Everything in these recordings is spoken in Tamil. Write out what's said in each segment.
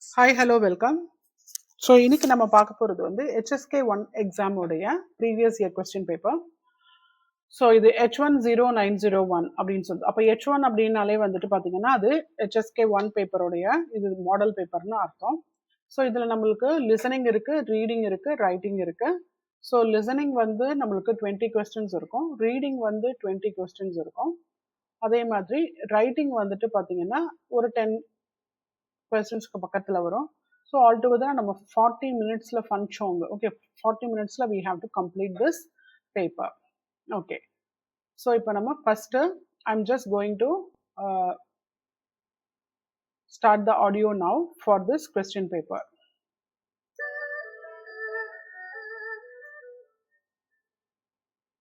Hi hello welcome. ஸோ இன்னைக்கு நம்ம பார்க்க போகிறது வந்து HSK1 எக்ஸாமோடைய previous year question paper. So இது H10901 அப்படின்னு சொல்லுது. அப்போ H1 அப்படின்னாலே வந்துட்டு பார்த்தீங்கன்னா அது HSK1 பேப்பருடைய இது மாடல் பேப்பர்னு அர்த்தம். ஸோ இதில் நம்மளுக்கு லிசனிங் இருக்குது, ரீடிங் இருக்குது, ரைட்டிங் இருக்குது. ஸோ லிசனிங் வந்து நம்மளுக்கு 20 கொஸ்டின்ஸ் இருக்கும், ரீடிங் வந்து 20 கொஸ்டின்ஸ் இருக்கும். அதே மாதிரி ரைட்டிங் வந்துட்டு பார்த்தீங்கன்னா ஒரு 10 கொஸ்டின்ஸ்க்கு பக்கத்தில் வரும். ஸோ ஆல்டுகெதர் நம்ம 40 மினிட்ஸில் ஃபங்க்ஷோங்க. ஓகே, 40 மினிட்ஸில் we have to complete this paper. Okay, so இப்போ நம்ம first I'm just going to start the audio now for this question paper.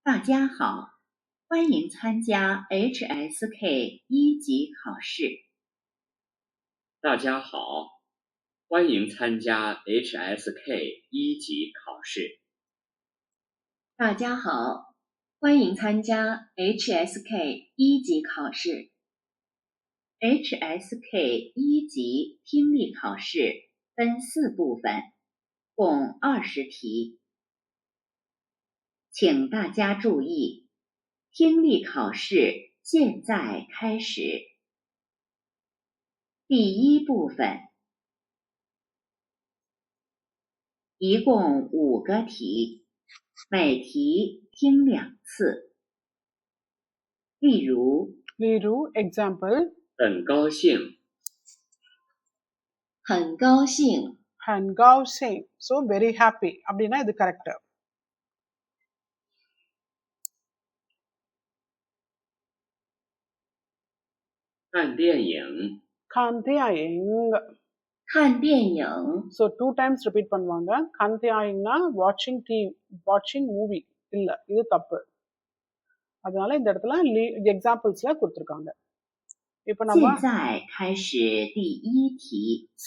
大家好，欢迎参加 HSK 一级考试。大家好，欢迎参加 HSK 一级考试。大家好，欢迎参加 HSK 一级考试。HSK 一级听力考试分4部分，共20题。请大家注意，听力考试现在开始。第一部分，一共5个题，每题听2次。例如 example 很高兴，很高兴，很高兴, so very happy அப்படின்னா இது கரெக்ட்.看电影，看电影看电影， so 2 times repeat பண்ணுவாங்க.看电影னா watching movie இல்ல, இது தப்பு. அதனால இந்த இடத்துல எக்ஸாம்பிள்ஸ்ல கொடுத்திருக்காங்க. இப்போ நம்ம 现在开始第一题。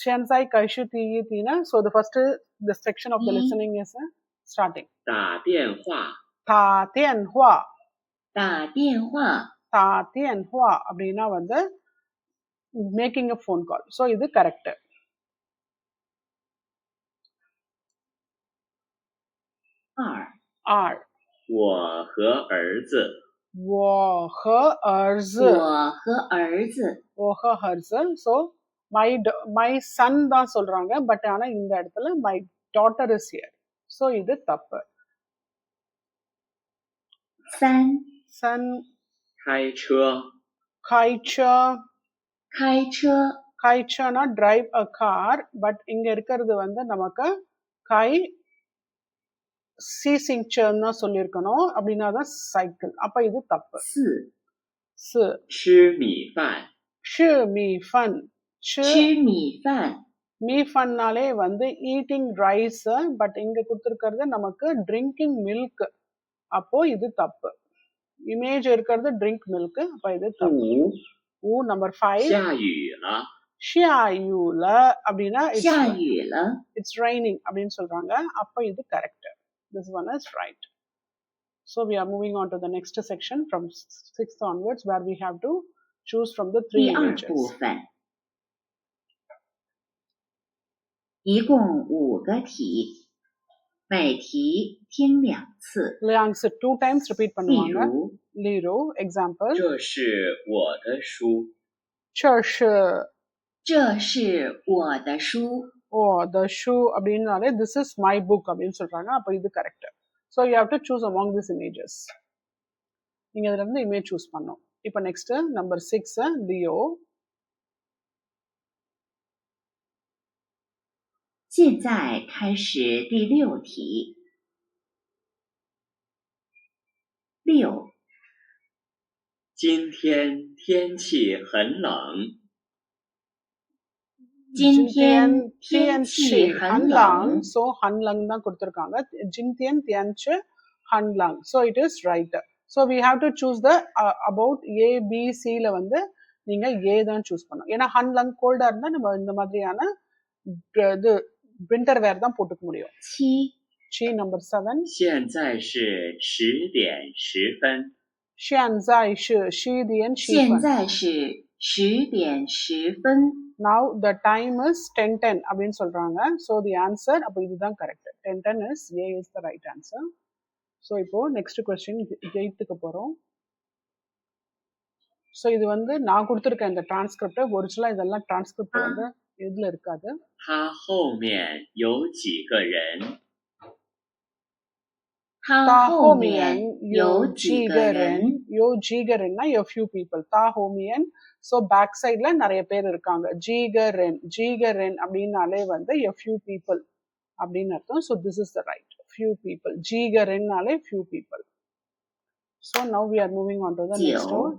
现在开始第一题呢, so the first the section of the listening is starting. 打电话，打电话打电话，打电话அப்படின்னா வந்து making a phone call, so இது correct. 2. 我和儿子，我和儿子我和儿子， 我和儿子, so my son தான் சொல்றாங்க, பட் ஆனா இந்த இடத்துல my daughter is here, so இது தப்பு. 3. son 开车，开车开车，开车னா drive a car, but இங்க இருக்கிறது வந்து நமக்கு கை சீசிங்சர்னு சொல்லியிருக்கணும், அப்படின்னா தான் சைக்கிள். அப்ப இது தப்பு. 4.吃米饭，吃米饭吃米饭，மீ ஃபன்னாலே வந்து ஈட்டிங் ரைஸ், பட் இங்க கொடுத்துருக்கிறது நமக்கு ட்ரிங்கிங் மில்க், அப்போ இது தப்பு. இமேஜ் இருக்கிறது ட்ரிங்க் மில்க், அப்ப இது தப்பு. நம்பர் 5 下雨了，下雨了அப்படின்னா下雨了， it's raining அப்படின்னு சொல்றாங்க, அப்ப இது correct. This one is right. So we are moving on to the next section from 6th onwards, where we have to choose from the 3 第2 images. 部分，一共5个题，每题听2次。 2 times repeat 例 பண்ணுவாங்க. 如， 例如 example 这是我的书，这是这是我的书。the shoe அப்படின்னாலே this is my book அப்படின்னு சொல்றாங்க, அப்ப இது correct. So you have to choose among these images. நீங்க இதுல இருந்து இமேஜ் சூஸ் பண்ணணும். இப்போ நெக்ஸ்ட் நம்பர் 6 லியோ. 现在开始第6题。6. 今天天气很冷，今天天气很冷。 so 很冷தான் கொடுத்திருக்காங்க. 今天天气很冷, so it is right. So we have to choose the about A B C ல வந்து நீங்க A தான் சூஸ் பண்ணணும். ஏன்னா ஹன்லங் கோல்டா இருந்தா நம்ம இந்த மாதிரியான இது வின்டர் வேர் தான் போட்டுக்க முடியும். 7. Number 7. 现在是10点10分，现在是10点10分. 现在是10:10 Now the time is 10:10 அப்படின்னு சொல்றாங்க. So the answer அப்போ இதுதான் correct. 10:10 is A is the right answer. So இப்போ next question 8க்கு போறோம். ஸோ இது வந்து நான் கொடுத்துருக்கேன் இந்த டிரான்ஸ்கிரிப்ட். ஒரிஜினலாக இதெல்லாம் டிரான்ஸ்கிரிப்ட் வந்து இதுல இருக்காது.他后面有几个人？他后面有几个人？有几个人னா a few people. தா ஹோமியன். ஸோ பேக் சைட்ல நிறைய பேர் இருக்காங்க. ஜீகரன் ஜீகரன் அப்படின்னாலே வந்து a few people அப்படின்னு அர்த்தம். So this is the right. few people. ஜீகரன்னாலே few people. So now we are moving on to the next one,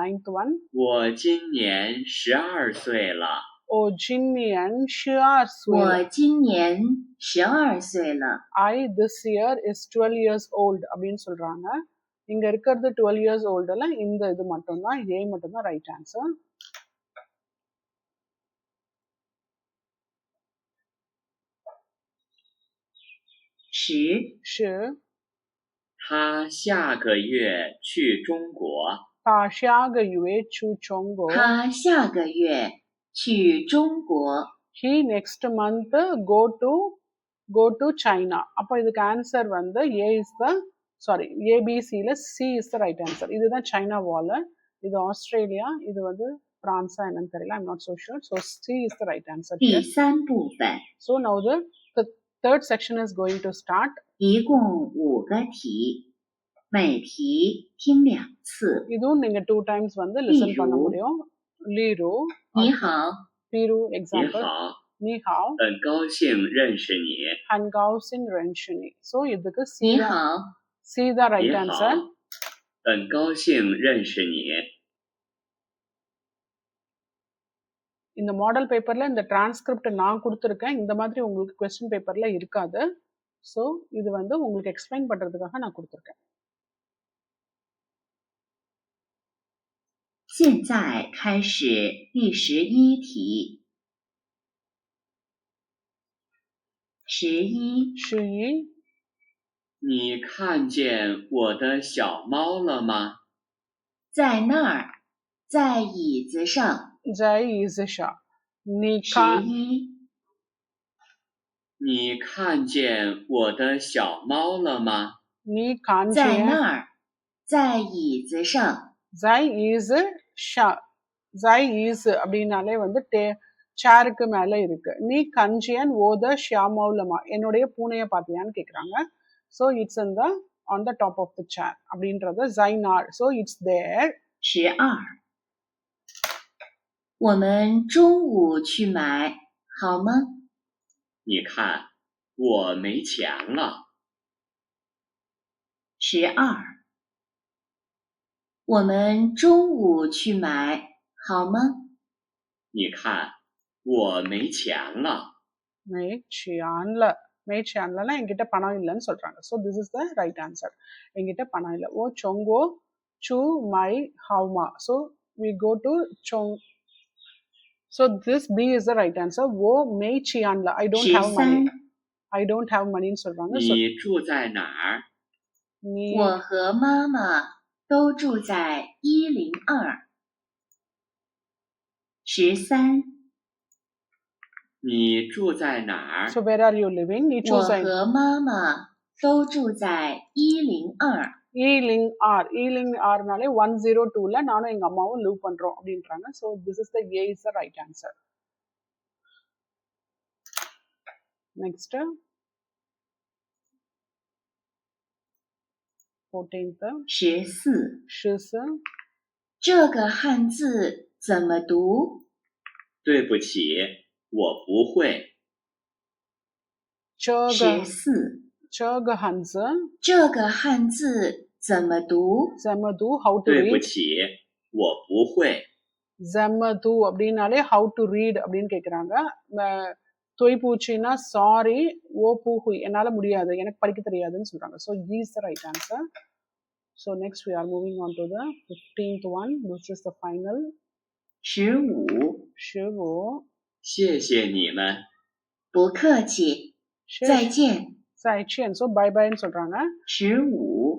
9th one. 我今年12岁了。我今年12岁了。我今年12岁了。I this year is 12 years old அப்படின்னு சொல்றாங்க. இங்க இருக்கிறது 12 years oldல இந்த இது மட்டும் தான் A மட்டும் தான் right ஆன்சர்.是他下个月去中国。他下个月去中国。他下个月去中国。He next month go to China. அப்போ இதுக்கு ஆன்சர் வந்து A is the sorry ABCல C is the right answer. இதுதான் சைனா வால். இது ஆஸ்திரேலியா. இது வந்து பிரான்ஸா என்னன்னு தெரியல. I'm not so sure. So C is the right answer. 第三部分。 So now the third section is going to start. 一共5个题，每题听2次。இதுவும் நீங்க 2 times வந்து listen பண்ண முடியும். 例如你好。例如 example. 你好。你好。很高兴认识你。很高兴认识你。So இதுக்கு C 你好。 C the right answer. 很高兴认识你。இந்த மாடல் பேப்பர்ல இந்த டிரான்ஸ்கிரிப்ட் நான் கொடுத்துருக்கேன். இந்த மாதிரி உங்களுக்கு கொஸ்டின் பேப்பர்ல இருக்காது. ஸோ இது வந்து உங்களுக்கு எக்ஸ்பிளைன் பண்றதுக்காக நான் கொடுத்துருக்கேன். 现在开始第11题。11。你看见我的小猫了吗？在那儿，在椅子上。在椅子上。你看。11。你看见我的小猫了吗？你看见。在那儿，在椅子上。在椅子上。在椅子அப்படின்னாலே வந்து சேருக்கு மேல இருக்கு. நீ கஞ்சியன் ஓத ஷியாமௌலமா என்னுடைய பூனைய பாத்தியான்னு கேக்குறாங்க. So it's in the on the top of the chair அப்படின்றது Zainar. So it's there. 12。我们中午去买好吗？你看，我没钱了。12。我们中午去买好吗？你看，我没钱了。没钱了。没钱了என்கிட்ட பணம் இல்லைன்னு சொல்றாங்க. So this is the right answer. என்கிட்ட பணம் இல்லை. ஓ சொங்கோ சு my ஹவுமா. So we go to chong. So this B is the right answer. ஓ மே சியான்ல. I don't have money. I don't have money ன்னு சொல்றாங்க.你住在哪儿？我和妈妈都住在102。13。你住在哪儿？ So where are you living? 你住在。我和妈妈都住在102。102னாலே 102ல நானும் எங்க அம்மாவும் லிவ் பண்றோம் அப்படின்றாங்க. So this is the A is the right answer. Next 14th 14。这个汉字怎么读？对不起，我不会。14。这个汉字。这个汉字怎么读？怎么读 how to read? 对不起，我不会。怎么读அப்படின்னாலே how to read அப்படின்னு கேக்குறாங்க. தொய்பூச்சின்னா சாரி. ஓ பூஹுய் என்னால முடியாது எனக்கு படிக்க தெரியாதுன்னு சொல்றாங்க. So he is the right answer. So next we are moving on to the 15th one. This is the final. 15。谢谢你们。不客气。再见。再见. So bye bye ன்னு சொல்றாங்க. 15。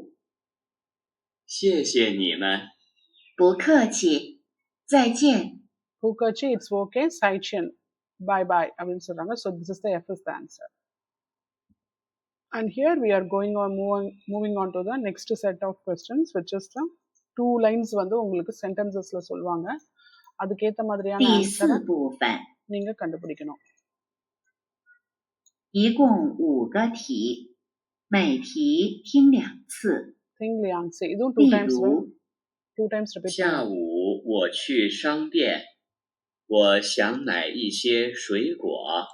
谢谢你们。不客气。再见。 Pukachi, it's okay. Saichen, bye bye. அப்படின்னு சொல்றாங்க. So this is the F is the answer. And here we are moving on to the next set of questions, which is the 2 lines வந்து உங்களுக்கு sentencesல சொல்லுவாங்க. அதுக்கேத்த மாதிரியான 第 ஆன்சரை 4部分 நீங்க கண்டுபிடிக்கணும். 一共5个题，每题听2次。 Think Liang say. இதுவும் 2 例 times 如 2 times repeat 下 பண்ணுவோம். 午我去商店，我想买一些水果。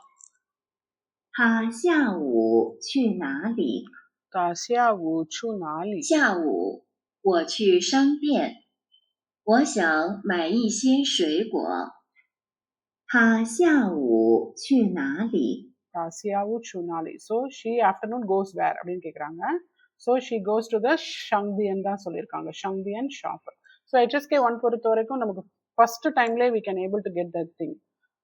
他下午去哪里？ 他下午去哪里？ 下午我去商店，我想买一些水果。他下午去哪里？ 他下午去哪里？ So she afternoon goes where அப்படின்னு கேக்குறாங்க. So she goes to the Shangdian தான் சொல்லியிருக்காங்க. Shangdian shop. So HSK 1 பொறுத்த வரைக்கும் நமக்கு first timeலே we can able to get that thing.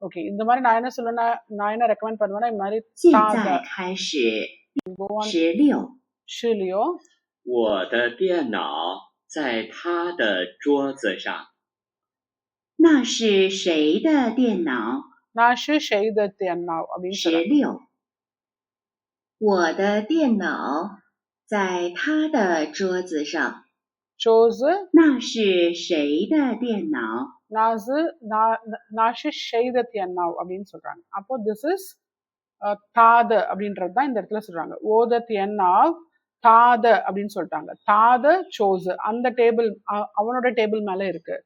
Okay, இந்த மாதிரி நான் என்ன சொல்லுவேன்னா, நான் என்ன ரெக்கமெண்ட் பண்ணுவேன்னா, இந்த மாதிரி 现 大 在 的 开始 go on 16。 Shilio, 我的电脑在他的桌子上。那是谁的电脑？ நான்是谁的电脑அப்படின்னு சொல்றாங்க. 16。我的电脑在他的桌子上。 chose 那是谁的电脑？ நான்是谁的电脑அப்படின்னு சொல்றாங்க. அப்போ this is தாத அப்படின்றது தான் இந்த இடத்துல சொல்றாங்க. ஓத தியன்னாவ் தாத அப்படின்னு சொல்லிட்டாங்க. தாத chose அந்த டேபிள் அவனோட டேபிள் மேல இருக்கு.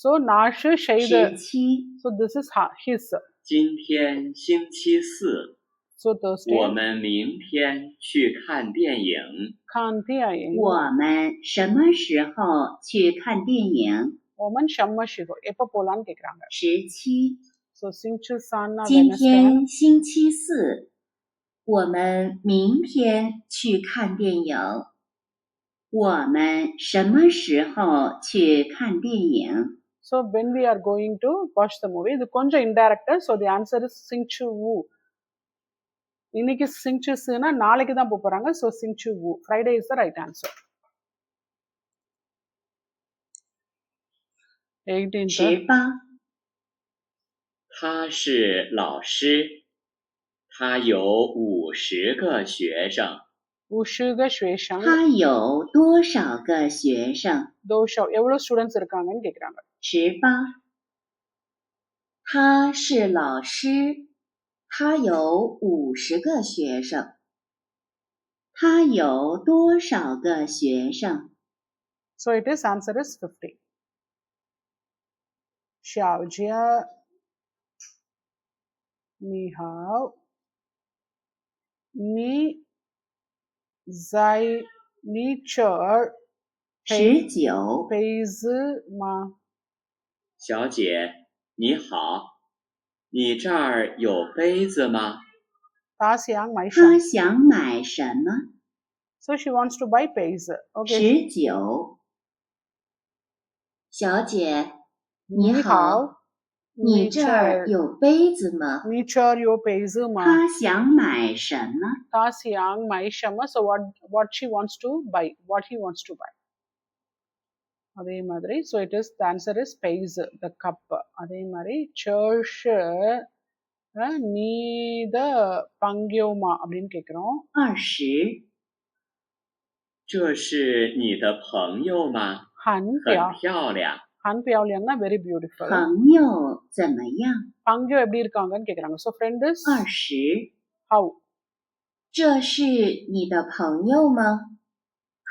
So நாஷு ஷெய்த. 17。 So this is his. 今天星期四， So Thursday. 我们明天去看电影。 看电影. 我们什么时候去看电影？ 我们什么时候எப்ப போலான்னு கேக்குறாங்க. 17。 So星期三 今 Wednesday. 天星期四，我们明天去看电影。我们什么时候去看电影？ So when we are going to watch the movie, இது கொஞ்சம் indirect. So the answer is Singchu Wu. இன்னைக்கு சிங்சுனா நாளைக்கு தான் போறாங்க. So Singchu Wu. Friday is the right answer. 18th. 18。他是老师，他有50个学生。 50个学生. 他有多少个学生？ எவ்வளவு ஸ்டூடெண்ட்ஸ் இருக்காங்கன்னு கேக்குறாங்க. 18。他是老师，他有50个学生。他有多少个学生？ So it is answer is 50. 小姐你好，你在你这儿19。杯子吗？小姐，你好，你这儿有杯子吗？他想买什么他想买什么？ ？So she wants to buy 杯子. Okay. 19。小姐，你你好，好，你这儿有杯子吗？你这儿有杯子吗？他想买什么？他想买什么？ So what she wants to buy, what he wants to buy. அதே மாதிரி so it is the answer is pays the cup. அதே மாதிரி church நீத பங்கியோமா அப்படின்னு கேக்குறோம். 20。这是你的朋友吗？很很漂亮。很漂亮那 very beautiful. 朋友怎么样？ பங்கியோ எப்படி இருக்காங்கன்னு கேக்குறாங்க. So friend is 20。 how. 这是你的朋友吗？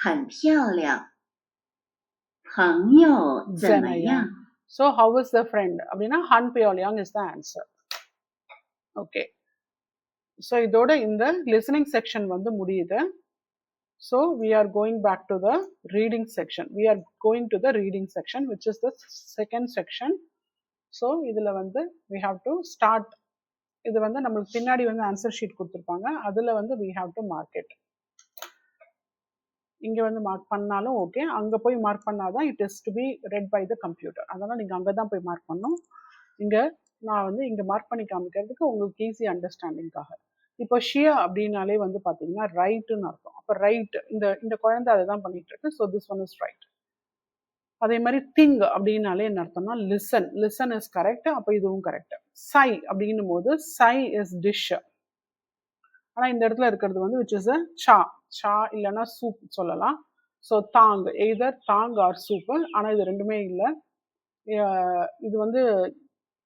很漂亮。朋友怎么样？ So how is the friend? அப்படின்னா han pyoliang is the answer. Okay. So இதோட இந்த listening section வந்து முடியுது. So we are going back to the reading section. We are going to the reading section, which is the second section. So இதுல வந்து we have to start. இது வந்து நம்மளுக்கு பின்னாடி வந்து ஆன்சர் ஷீட் கொடுத்துருப்பாங்க. அதுல வந்து we have to mark it. இங்க வந்து மார்க் பண்ணாலும் ஓகே, அங்க போய் மார்க் பண்ணாதான் it is to be read by the computer. அதனால நீங்க அங்கதான் போய் மார்க் பண்ணணும். இங்க நான் வந்து இங்க மார்க் பண்ணி காமிக்கிறதுக்கு உங்களுக்கு ஈஸி அண்டர்ஸ்டாண்டிங்காக. இப்போ ஷியா அப்படின்னாலே வந்து பாத்தீங்கன்னா ரைட்னு அர்த்தம். அப்ப ரைட் இந்த குழந்தை அதை தான் பண்ணிட்டு இருக்கு. So this one is right. அதே மாதிரி திங் அப்படின்னாலே என்ன அர்த்தம்னா லிசன். Listen is correct. அப்போ இதுவும் கரெக்ட். சை அப்படின்னும் போது சை இஸ் டிஷ். ஆனால் இந்த இடத்துல இருக்கிறது வந்து விச் இஸ் அ சா. சா இல்லைன்னா சூப் சொல்லலாம். ஸோ தாங், எய்தர் தாங் ஆர் சூப்பு. ஆனால் இது ரெண்டுமே இல்லை. இது வந்து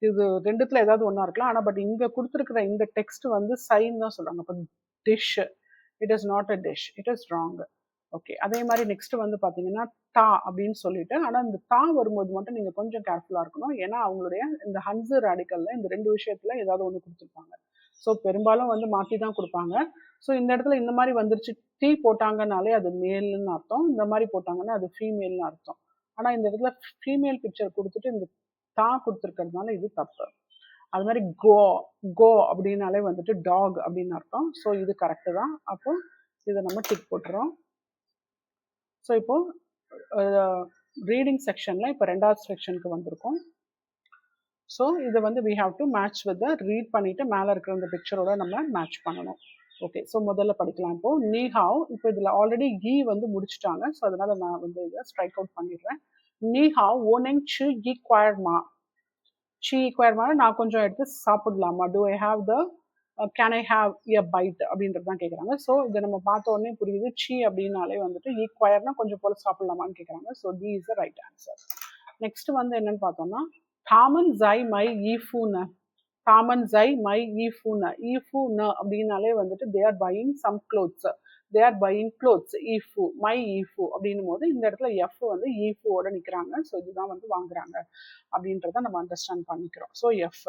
இது ரெண்டுத்துல ஏதாவது ஒன்றா இருக்கலாம். ஆனால் பட் இங்கே கொடுத்துருக்கிற இந்த டெக்ஸ்ட் வந்து சைன்னு தான் சொல்கிறாங்க. அப்போ dish, it is not a dish, it is wrong. Okay, அதே மாதிரி நெக்ஸ்ட் வந்து பார்த்தீங்கன்னா தா அப்படின்னு சொல்லிட்டு, ஆனால் இந்த தா வரும்போது மட்டும் நீங்கள் கொஞ்சம் கேர்ஃபுல்லாக இருக்கணும். ஏன்னா அவங்களுடைய இந்த ஹன்ஸ் ரேடிக்கல்ல இந்த ரெண்டு விஷயத்துல ஏதாவது ஒன்று கொடுத்துருப்பாங்க. ஸோ பெரும்பாலும் வந்து மாற்றி தான் கொடுப்பாங்க. ஸோ இந்த இடத்துல இந்த மாதிரி வந்துருச்சு, டீ போட்டாங்கனாலே அது மேல்னு அர்த்தம், இந்த மாதிரி போட்டாங்கன்னா அது ஃபீமேல்னு அர்த்தம். ஆனால் இந்த இடத்துல ஃபீமேல் பிக்சர் கொடுத்துட்டு இந்த தா கொடுத்துருக்கிறதுனால இது தப்பு. அது மாதிரி கோ, கோ அப்படின்னாலே வந்துட்டு டாக் அப்படின்னு அர்த்தம். ஸோ இது கரெக்டு தான். அப்போ இதை நம்ம டிக் போட்டுறோம். ஸோ இப்போ ரீடிங் செக்ஷனில் இப்போ ரெண்டாவது செக்ஷனுக்கு வந்திருக்கோம். ஸோ இதை வந்து we have to match with read பண்ணிவிட்டு மேலே இருக்கிற இந்த பிக்சரோட நம்ம மேட்ச் பண்ணணும். ஓகே, ஸோ முதல்ல படிக்கலாம். இப்போது நீ ஹாவ், இப்போ இதில் ஆல்ரெடி ஈ வந்து முடிச்சுட்டாங்க. ஸோ அதனால் நான் வந்து இதை ஸ்ட்ரைக் அவுட் பண்ணிடுறேன். நீ ஹாவ் ஓனெங் சி ஈ குவார்மா. சி குவார்மா நான் கொஞ்சம் எடுத்து சாப்பிடலாமா. To I have the can I have a byte அப்படின்றது தான் கேட்குறாங்க. ஸோ இதை நம்ம பார்த்த உடனே புரியுது, சி அப்படின்னாலே வந்துட்டு ஈக்வயர்னா கொஞ்சம் போல சாப்பிடலாமான்னு கேட்குறாங்க. So D is the right answer. Next வந்து என்னன்னு பார்த்தோம்னா தாமன் ஜை மை ஈஃபூன. தாமன் ஜை மை ஈஃபூன. ஈஃபூன அப்படின்னாலே வந்துட்டு they are buying some clothes. They are buying clothes. ஈஃபு, மை ஈஃபு அப்படின்னும் போது இந்த இடத்துல எஃப் வந்து ஈஃபுவோட நிற்கிறாங்க. ஸோ இதுதான் வந்து வாங்குறாங்க அப்படின்றத நம்ம அண்டர்ஸ்டாண்ட் பண்ணிக்கிறோம். So F.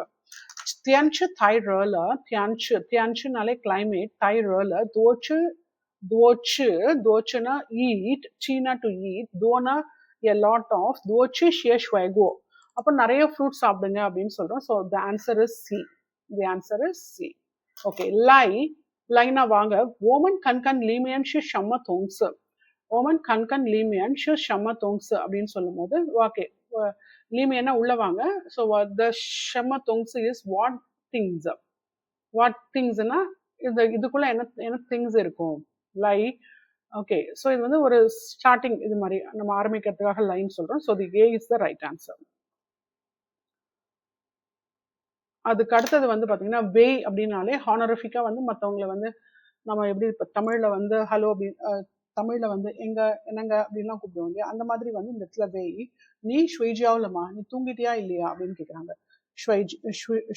தியன்ச்சு தை ரல. தியன்ச்சு, தியன்ச்சுனாலே கிளைமேட், தை ரல. தோச்சு, தோச்சு, தோச்சுனா ஈட், சீனா டு ஈட், தோனா எ லாட் ஆஃப், தோச்சு ஷேஷ் வைகோ. அப்போ நிறைய ஃப்ரூட் சாப்பிடுங்க அப்படின்னு சொல்கிறோம். So the answer is C. The answer is C. Okay, லை, லைனா வாங்க. ஓமன் கண்கண் லீமியன் ஷி ஷம்ம தோங்ஸ். ஓமன் கண்கண் லீமியன் ஷி ஷம்ம தோங்ஸ் அப்படின்னு சொல்லும் போது ஓகே, லீமியன்னா உள்ள வாங்க. ஸோ த ஷம்ம தோங்ஸ் இஸ் வாட் திங்ஸ். வாட் திங்ஸ்னா இதுக்குள்ள என்ன திங்ஸ் இருக்கும். லை. ஓகே, ஸோ இது வந்து ஒரு ஸ்டார்டிங், இது மாதிரி நம்ம ஆரம்பிக்கிறதுக்காக லைன் சொல்கிறோம். So the A is the right answer. அதுக்கு அடுத்தது வந்து பார்த்தீங்கன்னா வே அப்படின்னாலே ஹானரிஃபிக்காக வந்து மற்றவங்களை வந்து நம்ம எப்படி இப்போ தமிழில் வந்து ஹலோ அப்படின்னு, தமிழில் வந்து எங்க என்னங்க அப்படின்லாம் கூப்பிடுவோம் இல்லையா, அந்த மாதிரி வந்து இந்த இடத்துல வே. நீ ஷ்வைஜியாவுலமா, நீ தூங்கிட்டியா இல்லையா அப்படின்னு கேட்குறாங்க.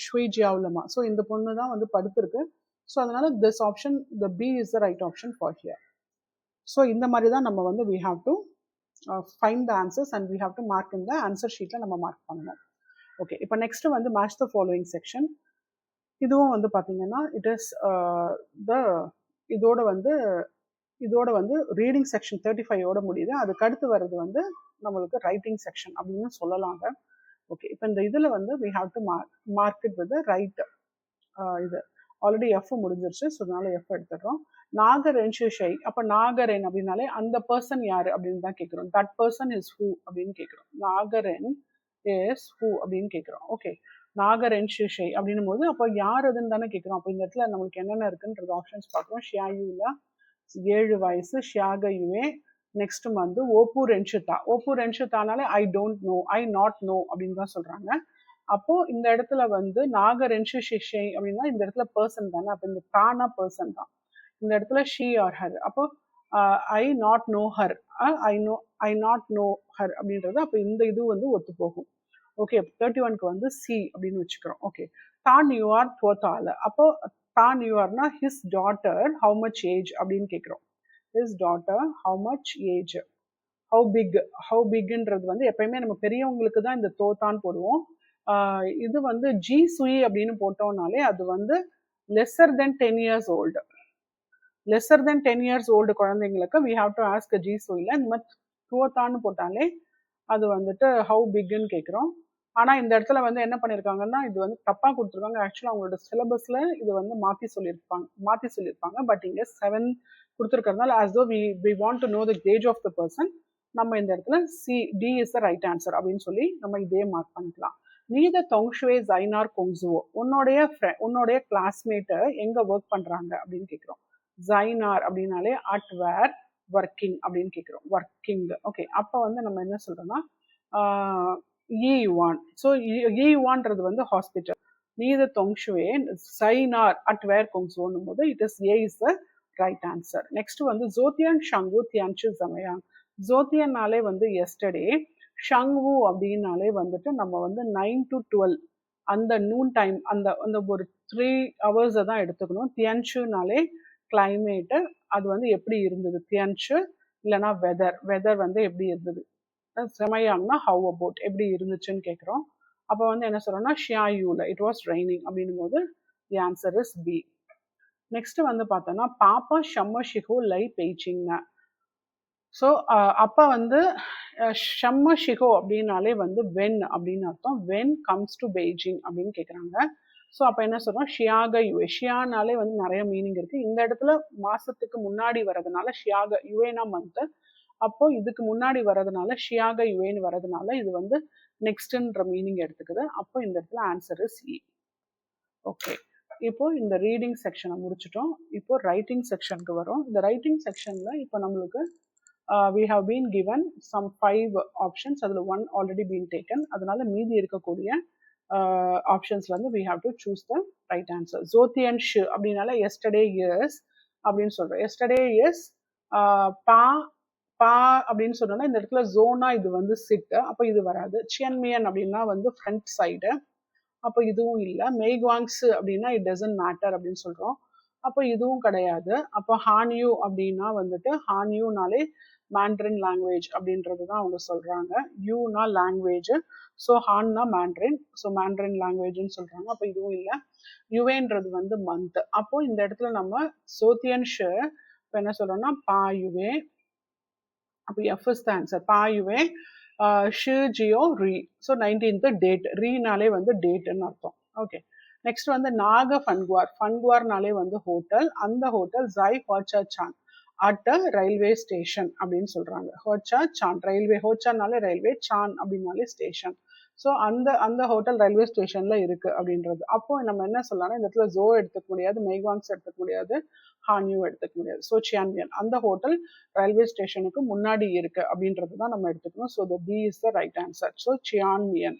ஷ்வைஜியாவுலமா. ஸோ இந்த பொண்ணு தான் வந்து படுத்திருக்கு. ஸோ அதனால this option, the B is the right option for here. So இந்த மாதிரி தான் நம்ம வந்து we have to find the answers and we have to mark in the answer ஷீட்டில் நம்ம மார்க் பண்ணணும். ஓகே, இப்போ நெக்ஸ்ட் வந்து மேட்ச் த ஃபாலோயிங் செக்ஷன். இதுவும் வந்து பார்த்தீங்கன்னா இட் இஸ் த இதோட வந்து ரீடிங் செக்ஷன் 35ஓட முடியுது. அதுக்கு அடுத்து வர்றது வந்து நம்மளுக்கு ரைட்டிங் செக்ஷன் அப்படின்னு சொல்லலாங்க. ஓகே, இப்போ இந்த இதில் வந்து we have to mark it with right. இது ஆல்ரெடி எஃப் முடிஞ்சிருச்சு. ஸோ அதனால எஃப் எடுத்துடுறோம். நாகரென் ஷை. அப்போ நாகரென் அப்படின்னாலே அந்த பர்சன் யாரு அப்படின்னு தான் கேட்குறோம். தட் பர்சன் இஸ் ஹூ அப்படின்னு கேட்குறோம். நாகரென் இஸ் ஹூ அப்படின்னு கேட்குறோம். ஓகே, நாகரென் ஷை அப்படின்னும் போது அப்போ யார் அதுன்னு தானே கேட்குறோம். அப்போ இந்த இடத்துல நம்மளுக்கு என்னென்ன இருக்குன்றது ஆப்ஷன்ஸ் பார்க்குறோம். ஷியாயுலா 7 வயசு, ஷியாகயுவே. நெக்ஸ்ட் வந்து ஓப்பு ரென்ஷிதா. ஓப்பு ரென்ஷிதானாலே I don't know, I not know அப்படின்னு தான் சொல்றாங்க. அப்போ இந்த இடத்துல வந்து நாகரென்ஷு ஷிஷை அப்படின்னா இந்த இடத்துல பர்சன் தானே. அப்போ இந்த தானா பர்சன் தான். இந்த இடத்துல ஷீ ஆர் ஹர். அப்போ I not know her, I not know her அப்படின்றது. அப்போ இந்த இது வந்து ஒத்து போகும். ஓகே, 31க்கு வந்து சி அப்படின்னு வச்சுக்கிறோம். ஓகே, தான் யூ ஆர் தோத்தால. அப்போ தான் யூ ஆர்னா his daughter how much age அப்படின்னு கேட்குறோம். His daughter how much age. How பிக்ன்றது வந்து எப்பயுமே நம்ம பெரியவங்களுக்கு தான் இந்த தோத்தான் போடுவோம். இது வந்து ஜி சுயி அப்படின்னு போட்டோம்னாலே அது வந்து lesser than 10 years old. Lesser than 10 years old குழந்தைங்களுக்கு வி ஹாவ் டு ஆஸ்க் ஜி சுயில. இந்த மாதிரி தோத்தான்னு போட்டாலே அது வந்துட்டு ஹவு பிக்னு கேட்குறோம். ஆனால் இந்த இடத்துல வந்து என்ன பண்ணியிருக்காங்கன்னா இது வந்து தப்பாக கொடுத்துருக்காங்க. ஆக்சுவலாக அவங்களோட சிலபஸில் இது வந்து மாற்றி சொல்லியிருப்பாங்க. பட் இங்கே 7 கொடுத்துருக்கறதுனால as though we want to know the age of the person, நம்ம இந்த இடத்துல D is the right answer அப்படின்னு சொல்லி நம்ம இதே மார்க் பண்ணிக்கலாம். நீத தொங்ஷுவே ஜைனார் கொங்ஸுவோ. உன்னுடைய கிளாஸ்மேட்டு எங்கே ஒர்க் பண்ணுறாங்க அப்படின்னு கேட்குறோம். ஜைனார் அப்படின்னாலே அட் வேர் ஒர்க்கிங் அப்படின்னு கேட்குறோம். ஒர்க்கிங். ஓகே, அப்போ வந்து நம்ம என்ன சொல்றோம்னா ஈவான். ஸோ ஈவான்றது வந்து ஹாஸ்பிட்டல். நீத தொங்ஷுவே சைனார் அட் வேர் கொங்ஸோன்னும் போது it is a is the right answer. Next வந்து ஜோத்தியான் ஷங்கு தியான்ஷு ஜமயாங். ஜோத்தியன்னாலே வந்து எஸ்டர்டே, ஷங்வு அப்படின்னாலே வந்துட்டு நம்ம வந்து 9 to 12 அந்த நூன் டைம் அந்த அந்த ஒரு 3 hours தான் எடுத்துக்கணும். தியான்ஷுனாலே கிளைமேட்டு, அது வந்து எப்படி இருந்தது தியான்ஷு, இல்லைனா வெதர் வந்து எப்படி இருந்தது. செமையாங்னா ஹவ் அபவுட் எப்படி இருந்துச்சுன்னு கேட்குறோம். அப்போ வந்து என்ன சொல்றோம்னா ஷியாயூல இட் வாஸ் ரெய்னிங் அப்படின்னும் போது the answer is B. Next வந்து பார்த்தோம்னா பாப்பா ஷம்ம ஷிஹோ லை பெய்ச்சிங்னா. ஸோ அப்போ வந்து ஷம்ம ஷிஹோ அப்படின்னாலே வந்து வென் அப்படின்னு அர்த்தம். வென் கம்ஸ் டு பெய்ஜிங் அப்படின்னு கேட்குறாங்க. ஸோ அப்போ என்ன சொல்றோம் ஷியாக யுவே. ஷியானாலே வந்து நிறைய மீனிங் இருக்கு. இந்த இடத்துல மாசத்துக்கு முன்னாடி வர்றதுனால ஷியாக யுவேனா மந்த். அப்போ இதுக்கு முன்னாடி வர்றதுனால ஷியாக யுவேன்னு வர்றதுனால இது வந்து நெக்ஸ்ட்ன்ற மீனிங் எடுத்துக்குது. அப்போ இந்த இடத்துல ஆன்சர் இஸ் இ. ஓகே, இப்போ இந்த ரீடிங் செக்ஷனை முடிச்சிட்டோம். இப்போ ரைட்டிங் செக்ஷனுக்கு வரும். இந்த ரைட்டிங் செக்ஷன்ல இப்போ நம்மளுக்கு we have been given some 5 options. அதில் 1 already been taken. அதனால மீதி இருக்கக்கூடிய ஆப்ஷன்ஸ்ல வந்து we have to choose the right answer. ஜோத்தியன் ஷு அப்படின்னால yesterday is அப்படின்னு சொல்றோம். yesterday is பா பா அப்படின்னு சொன்னோம்னா இந்த இடத்துல ஜோனா இது வந்து சிட்டு, அப்போ இது வராது. சியன்மியன் அப்படின்னா வந்து ஃப்ரண்ட் சைடு, அப்போ இதுவும் இல்லை. மெய்குவாங்ஸ் அப்படின்னா இட் டசன்ட் மேட்டர் அப்படின்னு சொல்றோம், அப்போ இதுவும் கிடையாது. அப்போ ஹான்யூ அப்படின்னா வந்துட்டு ஹான்யூனாலே மேண்ட்ரின் லாங்குவேஜ் அப்படின்றது தான் அவங்க சொல்றாங்க. யூனா லாங்குவேஜ், ஸோ ஹான்னா மேண்ட்ரின், ஸோ மேண்ட்ரின் லாங்குவேஜ்னு சொல்றாங்க. அப்போ இதுவும் இல்லை. யுவேன்றது வந்து மந்த். அப்போ இந்த இடத்துல நம்ம சோத்தியன் ஷு இப்போ என்ன சொல்றோம்னா பா யுவே. அப்போ எஃப் இஸ் த ஆன்சர். பா யுவே ஷு ஜியோ ரீ. So 19th date. ரீனாலே வந்து டேட்டுன்னு அர்த்தம். ஓகே, நெக்ஸ்ட் வந்து நாக ஃபன்குவார். ஃபன்குவார்னாலே வந்து ஹோட்டல். அந்த ஹோட்டல் ஜாய் ஹோச்சா சான் அட் ரயில்வே ஸ்டேஷன் அப்படின்னு சொல்றாங்க. ஹோச்சா சான் ரயில்வே, ஹோச்சானாலே ரயில்வே, சான் அப்படின்னாலே ஸ்டேஷன். ஸோ அந்த அந்த ஹோட்டல் ரயில்வே ஸ்டேஷன்ல இருக்கு அப்படின்றது. அப்போ நம்ம என்ன சொல்லலாம்னா இந்த இடத்துல ஜோ எடுத்துக்க முடியாது, மெய்வாங்ஸ் எடுத்துக்க முடியாது, ஹான்யூ எடுத்துக்க முடியாது. ஸோ சியான்மியன் அந்த ஹோட்டல் ரயில்வே ஸ்டேஷனுக்கு முன்னாடி இருக்கு அப்படின்றது தான் நம்ம எடுத்துக்கணும். So the B is the right answer. So சியான்மியன்,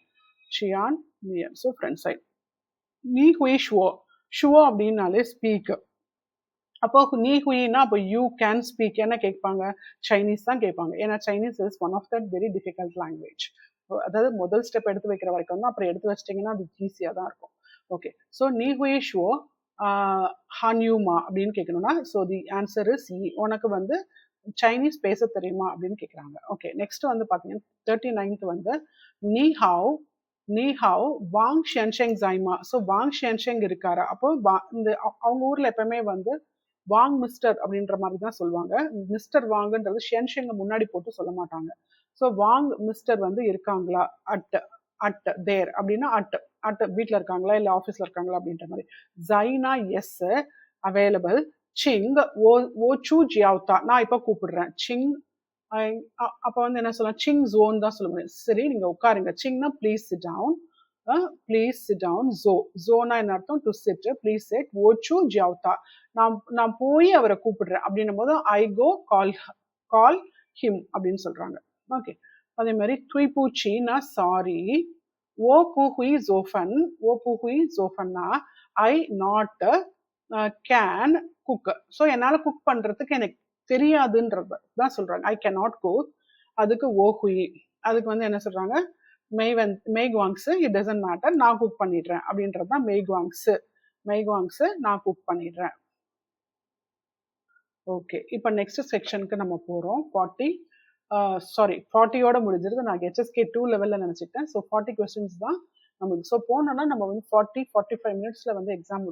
சியான்மியன். So front side. நீ ஹுய் ஷுவோ. ஷுவோ அப்படின்னாலே ஸ்பீக். அப்போ நீ ஹுயின்னா அப்போ யூ கேன் ஸ்பீக் என்ன கேட்பாங்க, சைனீஸ் தான் கேட்பாங்க. ஏன்னா Chinese is one of that very difficult language. அதாவது முதல் ஸ்டெப் எடுத்து வைக்கிற வரைக்கும் தான், அப்புறம் எடுத்து வச்சிட்டிங்கன்னா அது ஈஸியாக தான் இருக்கும். ஓகே, ஸோ நீ ஹுயே ஷுவோ ஹான்யூமா அப்படின்னு கேட்கணும்னா ஸோ தி ஆன்சர் இஸ் இ. உனக்கு வந்து சைனீஸ் பேச தெரியுமா அப்படின்னு கேட்குறாங்க. ஓகே, நெக்ஸ்ட் வந்து பார்த்தீங்கன்னா 39th வந்து நீ ஹாவ். நீ ஹாவ் வாங் ஷென்ஷெங் ஜைமா. ஸோ வாங் ஷென்ஷெங் இருக்காரா. அப்போ இந்த அவங்க ஊர்ல எப்பவுமே வந்து வாங் மிஸ்டர் அப்படின்ற மாதிரி தான் சொல்லுவாங்க. மிஸ்டர் வாங்குன்றது ஷென்ஷெங்க முன்னாடி போட்டு சொல்ல மாட்டாங்க. ஸோ வாங் மிஸ்டர் வந்து இருக்காங்களா அட் அட் தேர் அப்படின்னா அட் அட் வீட்டில் இருக்காங்களா இல்லை ஆஃபீஸில் இருக்காங்களா அப்படின்ற மாதிரி. ஜைனா எஸ் அவைலபிள். சிங் ஓ சூ ஜியாவ்தா நான் இப்போ கூப்பிடுறேன். சிங் அப்போ வந்து என்ன சொல்லலாம், சிங் ஜோன் தான் சொல்ல முடியும். சரி நீங்கள் உட்காருங்க. சிங்னா please sit down, please sit down. ஜோனா என்ன அர்த்தம், டு சிட். Please sit. ஓ சூ ஜியாவ்தா நான் போய் அவரை கூப்பிடுறேன் அப்படின்னும் போது ஐ கோ கால் ஹிம் அப்படின்னு சொல்றாங்க. ஓகே, அதே மாதிரி துய் பூச்சினா சாரி. ஓ புஹுய் ஜோஃபன். ஓ புஹுய் ஜோஃபன்னா I not can cook. So என்னால் குக் பண்றதுக்கு எனக்கு தெரியாதுன்றது தான் சொல்றாங்க. I can not cook. அதுக்கு ஓ ஹுய். அதுக்கு வந்து என்ன சொல்றாங்க, மெய்குவாங்ஸ் இட் டசன்ட் மேட்டர், நான் குக் பண்ணிடுறேன் அப்படின்றது தான் மெய்குவாங்ஸ். மெய்குவாங்ஸ் நான் குக் பண்ணிடுறேன். ஓகே, இப்போ நெக்ஸ்ட் செக்ஷனுக்கு நம்ம போகிறோம். 40யோட முடிஞ்சிருது. நான் HSK 2 லெவலில் நினச்சிட்டேன். ஸோ 40 கொஸ்டின்ஸ் தான் நமக்கு. ஸோ போனோன்னா நம்ம வந்து 40-45 மினிட்ஸில் வந்து எக்ஸாம்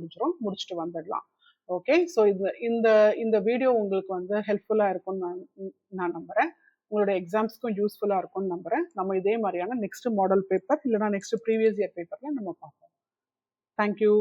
முடிச்சுட்டு வந்துடலாம். ஓகே, ஸோ இந்த வீடியோ உங்களுக்கு வந்து ஹெல்ப்ஃபுல்லாக இருக்கும்னு நான் நம்புகிறேன். உங்களோட எக்ஸாம்ஸ்க்கும் யூஸ்ஃபுல்லாக இருக்கும்னு நம்புகிறேன். நம்ம இதே மாதிரியான நெக்ஸ்ட் மாடல் பேப்பர் இல்லைனா நெக்ஸ்ட் ப்ரீவியஸ் இயர் பேப்பரில் நம்ம பார்ப்போம். தேங்க்யூ.